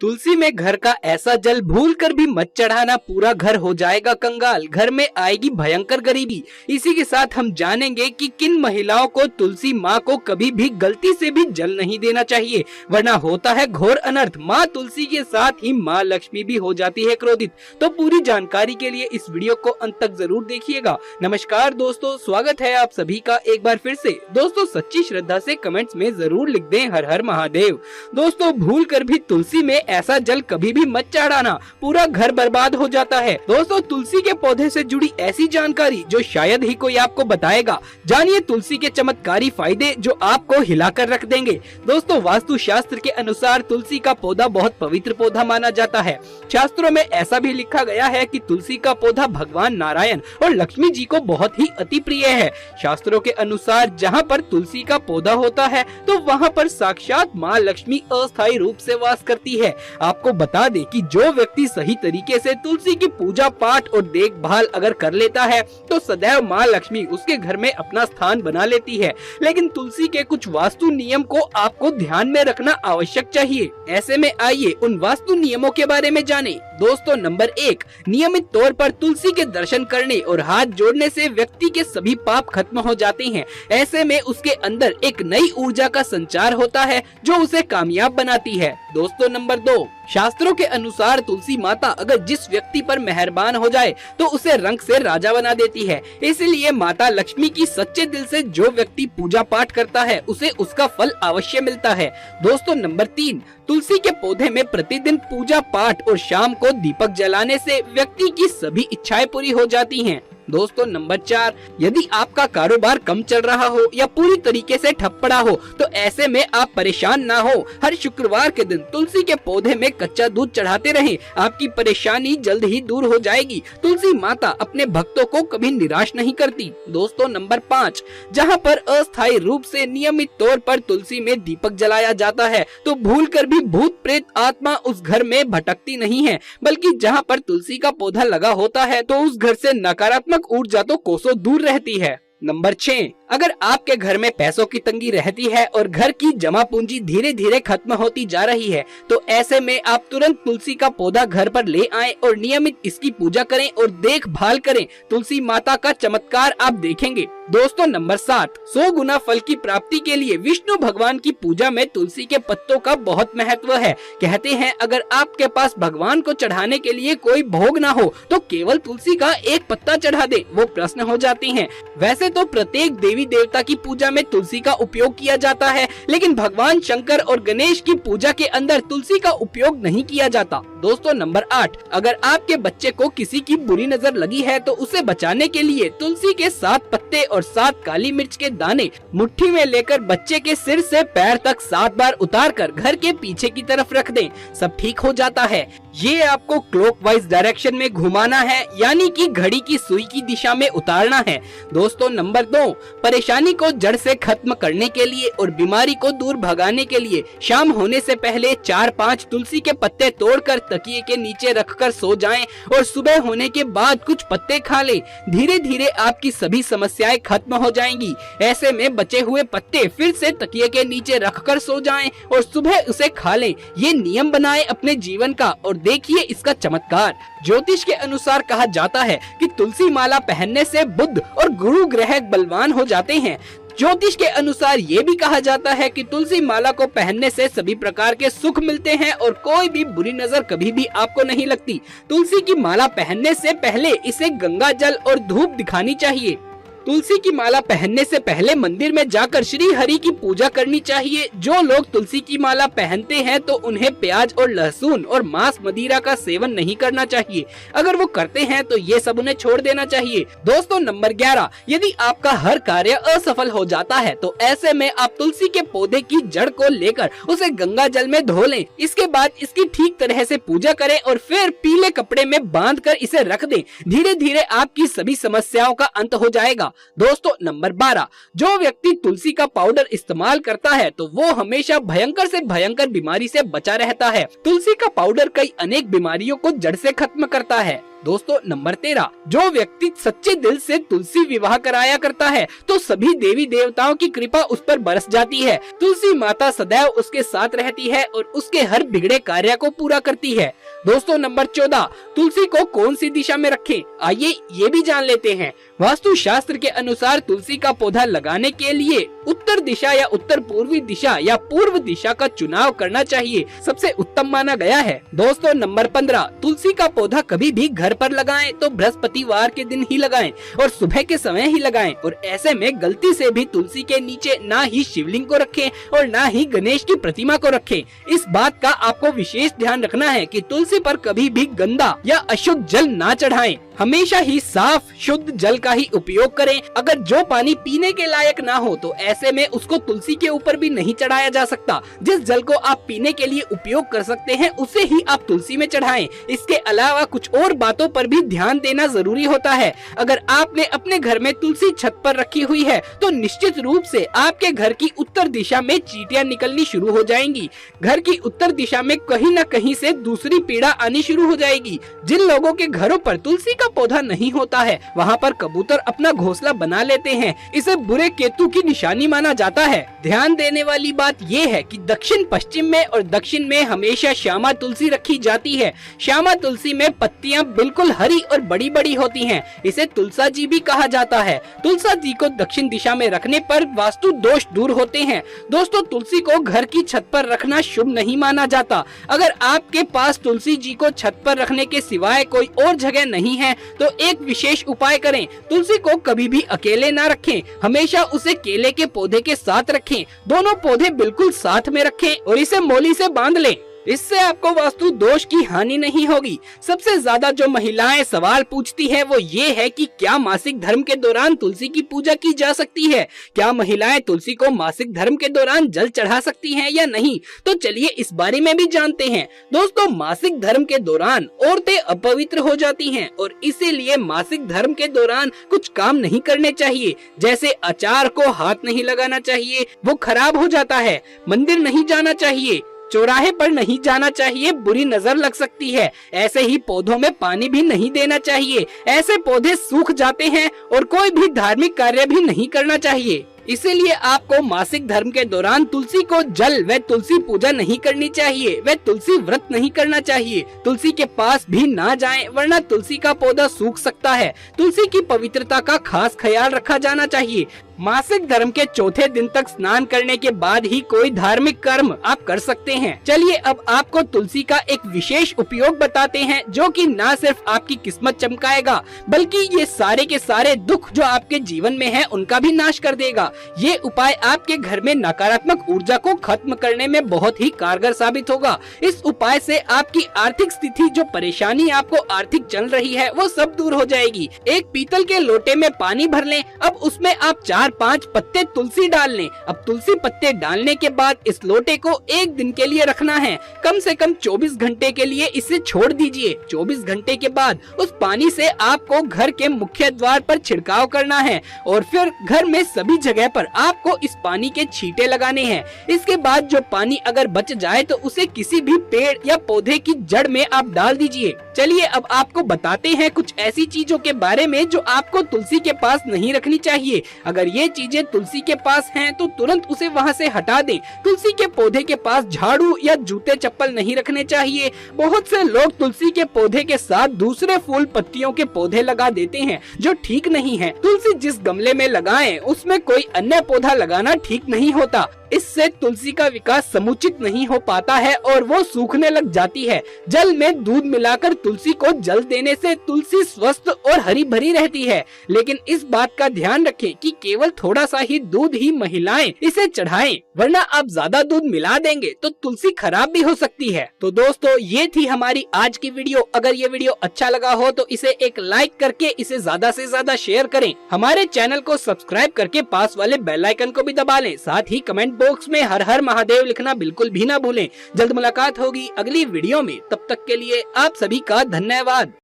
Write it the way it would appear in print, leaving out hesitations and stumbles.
तुलसी में घर का ऐसा जल भूल कर भी मत चढ़ाना, पूरा घर हो जाएगा कंगाल, घर में आएगी भयंकर गरीबी। इसी के साथ हम जानेंगे कि किन महिलाओं को तुलसी माँ को कभी भी गलती से भी जल नहीं देना चाहिए, वरना होता है घोर अनर्थ। माँ तुलसी के साथ ही माँ लक्ष्मी भी हो जाती है क्रोधित। तो पूरी जानकारी के लिए इस वीडियो को अंत तक जरूर देखिएगा। नमस्कार दोस्तों, स्वागत है आप सभी का एक बार फिर से। दोस्तों सच्ची श्रद्धा से कमेंट्स में जरूर लिख दें हर हर महादेव। दोस्तों भूल कर भी तुलसी में ऐसा जल कभी भी मत चढ़ाना, पूरा घर बर्बाद हो जाता है। दोस्तों तुलसी के पौधे से जुड़ी ऐसी जानकारी जो शायद ही कोई आपको बताएगा। जानिए तुलसी के चमत्कारी फायदे जो आपको हिलाकर रख देंगे। दोस्तों वास्तु शास्त्र के अनुसार तुलसी का पौधा बहुत पवित्र पौधा माना जाता है। शास्त्रों में ऐसा भी लिखा गया है कि तुलसी का पौधा भगवान नारायण और लक्ष्मी जी को बहुत ही अति प्रिय है। शास्त्रों के अनुसार जहाँ पर तुलसी का पौधा होता है तो वहाँ पर साक्षात माँ लक्ष्मी अस्थायी रूप से वास करती है। आपको बता दें कि जो व्यक्ति सही तरीके से तुलसी की पूजा पाठ और देखभाल अगर कर लेता है तो सदैव माँ लक्ष्मी उसके घर में अपना स्थान बना लेती है। लेकिन तुलसी के कुछ वास्तु नियम को आपको ध्यान में रखना आवश्यक चाहिए। ऐसे में आइए उन वास्तु नियमों के बारे में जानें। दोस्तों नंबर 1, नियमित तौर पर तुलसी के दर्शन करने और हाथ जोड़ने से व्यक्ति के सभी पाप खत्म हो जाते हैं। ऐसे में उसके अंदर एक नई ऊर्जा का संचार होता है जो उसे कामयाब बनाती है। दोस्तों नंबर 2, शास्त्रों के अनुसार तुलसी माता अगर जिस व्यक्ति पर मेहरबान हो जाए तो उसे रंग से राजा बना देती है। इसलिए माता लक्ष्मी की सच्चे दिल से जो व्यक्ति पूजा पाठ करता है उसे उसका फल अवश्य मिलता है। दोस्तों नंबर 3, तुलसी के पौधे में प्रतिदिन पूजा पाठ और शाम को दीपक जलाने से व्यक्ति की सभी इच्छाएं पूरी हो जाती हैं। दोस्तों नंबर 4, यदि आपका कारोबार कम चल रहा हो या पूरी तरीके से ठप पड़ा हो तो ऐसे में आप परेशान ना हो। हर शुक्रवार के दिन तुलसी के पौधे में कच्चा दूध चढ़ाते रहें, आपकी परेशानी जल्द ही दूर हो जाएगी। तुलसी माता अपने भक्तों को कभी निराश नहीं करती। दोस्तों नंबर 5, जहां पर अस्थायी रूप से नियमित तौर पर तुलसी में दीपक जलाया जाता है तो भूल कर भी भूत प्रेत आत्मा उस घर में भटकती नहीं है, बल्कि जहाँ पर तुलसी का पौधा लगा होता है तो उस घर से नकारात्मक ऊर्जा तो कोसों दूर रहती है। नंबर 6, अगर आपके घर में पैसों की तंगी रहती है और घर की जमा पूंजी धीरे धीरे खत्म होती जा रही है तो ऐसे में आप तुरंत तुलसी का पौधा घर पर ले आएं और नियमित इसकी पूजा करें और देखभाल करें। तुलसी माता का चमत्कार आप देखेंगे। दोस्तों नंबर 7, 100 गुना फल की प्राप्ति के लिए विष्णु भगवान की पूजा में तुलसी के पत्तों का बहुत महत्व है। कहते हैं अगर आपके पास भगवान को चढ़ाने के लिए कोई भोग ना हो तो केवल तुलसी का एक पत्ता चढ़ा दे, वो प्रसन्न हो जाती हैं। वैसे तो प्रत्येक देवी देवता की पूजा में तुलसी का उपयोग किया जाता है, लेकिन भगवान शंकर और गणेश की पूजा के अंदर तुलसी का उपयोग नहीं किया जाता। दोस्तों नंबर 8, अगर आपके बच्चे को किसी की बुरी नजर लगी है तो उसे बचाने के लिए तुलसी के 7 पत्ते और 7 काली मिर्च के दाने मुट्ठी में लेकर बच्चे के सिर से पैर तक 7 बार उतारकर घर के पीछे की तरफ रख दें, सब ठीक हो जाता है। ये आपको क्लॉकवाइज डायरेक्शन में घुमाना है, यानी कि घड़ी की सुई की दिशा में उतारना है। दोस्तों नंबर 2, परेशानी को जड़ से खत्म करने के लिए और बीमारी को दूर भगाने के लिए शाम होने से पहले 4-5 तुलसी के पत्ते तोड़कर तकिए के नीचे रखकर सो जाएं और सुबह होने के बाद कुछ पत्ते खा लें। धीरे धीरे आपकी सभी समस्याएं खत्म हो जाएंगी। ऐसे में बचे हुए पत्ते फिर से तकिए के नीचे रखकर सो जाएं और सुबह उसे खा लें। ये नियम बनाएं अपने जीवन का और देखिए इसका चमत्कार। ज्योतिष के अनुसार कहा जाता है कि तुलसी माला पहनने से बुध और गुरु ग्रह बलवान हो जाते हैं। ज्योतिष के अनुसार ये भी कहा जाता है कि तुलसी माला को पहनने से सभी प्रकार के सुख मिलते हैं और कोई भी बुरी नजर कभी भी आपको नहीं लगती। तुलसी की माला पहनने से पहले इसे गंगा जल और धूप दिखानी चाहिए। तुलसी की माला पहनने से पहले मंदिर में जाकर श्री हरि की पूजा करनी चाहिए। जो लोग तुलसी की माला पहनते हैं तो उन्हें प्याज और लहसुन और मांस मदिरा का सेवन नहीं करना चाहिए। अगर वो करते हैं तो ये सब उन्हें छोड़ देना चाहिए। दोस्तों नंबर 11, यदि आपका हर कार्य असफल हो जाता है तो ऐसे में आप तुलसी के पौधे की जड़ को लेकर उसे गंगा जल में धो लें। इसके बाद इसकी ठीक तरह से पूजा करें और फिर पीले कपड़े में बांध कर इसे रख दें। धीरे धीरे आपकी सभी समस्याओं का अंत हो जाएगा। दोस्तों नंबर 12, जो व्यक्ति तुलसी का पाउडर इस्तेमाल करता है तो वो हमेशा भयंकर से भयंकर बीमारी से बचा रहता है। तुलसी का पाउडर कई अनेक बीमारियों को जड़ से खत्म करता है। दोस्तों नंबर 13, जो व्यक्ति सच्चे दिल से तुलसी विवाह कराया करता है तो सभी देवी देवताओं की कृपा उस पर बरस जाती है। तुलसी माता सदैव उसके साथ रहती है और उसके हर बिगड़े कार्य को पूरा करती है। दोस्तों नंबर 14, तुलसी को कौन सी दिशा में रखें, आइए ये भी जान लेते हैं। वास्तु शास्त्र के अनुसार तुलसी का पौधा लगाने के लिए उत्तर दिशा या उत्तर पूर्वी दिशा या पूर्व दिशा का चुनाव करना चाहिए, सबसे उत्तम माना गया है। दोस्तों नंबर 15, तुलसी का पौधा कभी भी घर पर लगाएं तो बृहस्पतिवार के दिन ही लगाएं और सुबह के समय ही लगाएं, और ऐसे में गलती से भी तुलसी के नीचे ना ही शिवलिंग को रखें और ना ही गणेश की प्रतिमा को रखें। इस बात का आपको विशेष ध्यान रखना है कि तुलसी पर कभी भी गंदा या अशुद्ध जल ना चढ़ाएं। हमेशा ही साफ शुद्ध जल का ही उपयोग करें। अगर जो पानी पीने के लायक ना हो तो ऐसे में उसको तुलसी के ऊपर भी नहीं चढ़ाया जा सकता। जिस जल को आप पीने के लिए उपयोग कर सकते हैं उसे ही आप तुलसी में चढ़ाएं। इसके अलावा कुछ और बातों पर भी ध्यान देना जरूरी होता है। अगर आपने अपने घर में तुलसी छत पर रखी हुई है तो निश्चित रूप से आपके घर की उत्तर दिशा में चींटियां निकलनी शुरू हो जाएंगी। घर की उत्तर दिशा में कहीं न कहीं से दूसरी पीड़ा आनी शुरू हो जाएगी। जिन लोगों के घरों पर तुलसी का पौधा नहीं होता है वहाँ पर कबूतर अपना घोंसला बना लेते हैं। इसे बुरे केतु की निशानी माना जाता है। ध्यान देने वाली बात ये है कि दक्षिण पश्चिम में और दक्षिण में हमेशा श्यामा तुलसी रखी जाती है। श्यामा तुलसी में पत्तियां बिल्कुल हरी और बड़ी बड़ी होती हैं। इसे तुलसा जी भी कहा जाता है। तुलसा जी को दक्षिण दिशा में रखने पर वास्तु दोष दूर होते हैं। दोस्तों तुलसी को घर की छत पर रखना शुभ नहीं माना जाता। अगर आपके पास तुलसी जी को छत पर रखने के सिवाय कोई और जगह नहीं है तो एक विशेष उपाय करें। तुलसी को कभी भी अकेले ना रखें, हमेशा उसे केले के पौधे के साथ रखें। दोनों पौधे बिल्कुल साथ में रखें और इसे मोली से बांध लें। इससे आपको वास्तु दोष की हानि नहीं होगी। सबसे ज्यादा जो महिलाएं सवाल पूछती है वो ये है कि क्या मासिक धर्म के दौरान तुलसी की पूजा की जा सकती है? क्या महिलाएं तुलसी को मासिक धर्म के दौरान जल चढ़ा सकती हैं या नहीं? तो चलिए इस बारे में भी जानते हैं। दोस्तों मासिक धर्म के दौरान औरतें अपवित्र हो जाती हैं और इसीलिए मासिक धर्म के दौरान कुछ काम नहीं करने चाहिए। जैसे अचार को हाथ नहीं लगाना चाहिए, वो खराब हो जाता है। मंदिर नहीं जाना चाहिए, चौराहे पर नहीं जाना चाहिए, बुरी नजर लग सकती है। ऐसे ही पौधों में पानी भी नहीं देना चाहिए, ऐसे पौधे सूख जाते हैं। और कोई भी धार्मिक कार्य भी नहीं करना चाहिए। इसीलिए आपको मासिक धर्म के दौरान तुलसी को जल व तुलसी पूजा नहीं करनी चाहिए, व तुलसी व्रत नहीं करना चाहिए। तुलसी के पास भी ना जाएं, वरना तुलसी का पौधा सूख सकता है। तुलसी की पवित्रता का खास ख्याल रखा जाना चाहिए। मासिक धर्म के चौथे दिन तक स्नान करने के बाद ही कोई धार्मिक कर्म आप कर सकते हैं। चलिए अब आपको तुलसी का एक विशेष उपयोग बताते हैं जो कि न सिर्फ आपकी किस्मत चमकाएगा बल्कि ये सारे के सारे दुख जो आपके जीवन में है उनका भी नाश कर देगा। ये उपाय आपके घर में नकारात्मक ऊर्जा को खत्म करने में बहुत ही कारगर साबित होगा। इस उपाय से आपकी आर्थिक स्थिति, जो परेशानी आपको आर्थिक चल रही है, वो सब दूर हो जाएगी। एक पीतल के लोटे में पानी भर लें। अब उसमें आप 4-5 पत्ते तुलसी डाल लें। अब तुलसी पत्ते डालने के बाद इस लोटे को एक दिन के लिए रखना है। कम से कम 24 घंटे के लिए इसे छोड़ दीजिए। 24 घंटे के बाद उस पानी से आपको घर के मुख्य द्वार पर छिड़काव करना है और फिर घर में सभी जगह पर आपको इस पानी के छींटे लगाने हैं। इसके बाद जो पानी अगर बच जाए तो उसे किसी भी पेड़ या पौधे की जड़ में आप डाल दीजिए। चलिए अब आपको बताते हैं कुछ ऐसी चीजों के बारे में जो आपको तुलसी के पास नहीं रखनी चाहिए। अगर ये चीजें तुलसी के पास हैं तो तुरंत उसे वहाँ से हटा दें। तुलसी के पौधे के पास झाड़ू या जूते चप्पल नहीं रखने चाहिए। बहुत से लोग तुलसी के पौधे के साथ दूसरे फूल पत्तियों के पौधे लगा देते हैं जो ठीक नहीं है। तुलसी जिस गमले में लगाएं उसमें कोई अन्य पौधा लगाना ठीक नहीं होता। इससे तुलसी का विकास समुचित नहीं हो पाता है और वो सूखने लग जाती है। जल में दूध मिलाकर तुलसी को जल देने से तुलसी स्वस्थ और हरी भरी रहती है। लेकिन इस बात का ध्यान रखें कि केवल थोड़ा सा ही दूध ही महिलाएं इसे चढ़ाएं, वरना आप ज्यादा दूध मिला देंगे तो तुलसी खराब भी हो सकती है। तो दोस्तों ये थी हमारी आज की वीडियो। अगर ये वीडियो अच्छा लगा हो तो इसे एक लाइक करके इसे ज्यादा से ज्यादा शेयर करें। हमारे चैनल को सब्सक्राइब करके पास वाले बेल आइकन को भी दबा लें। साथ ही कमेंट बॉक्स में हर हर महादेव लिखना बिल्कुल भी ना भूलें। जल्द मुलाकात होगी अगली वीडियो में। तब तक के लिए आप सभी का धन्यवाद।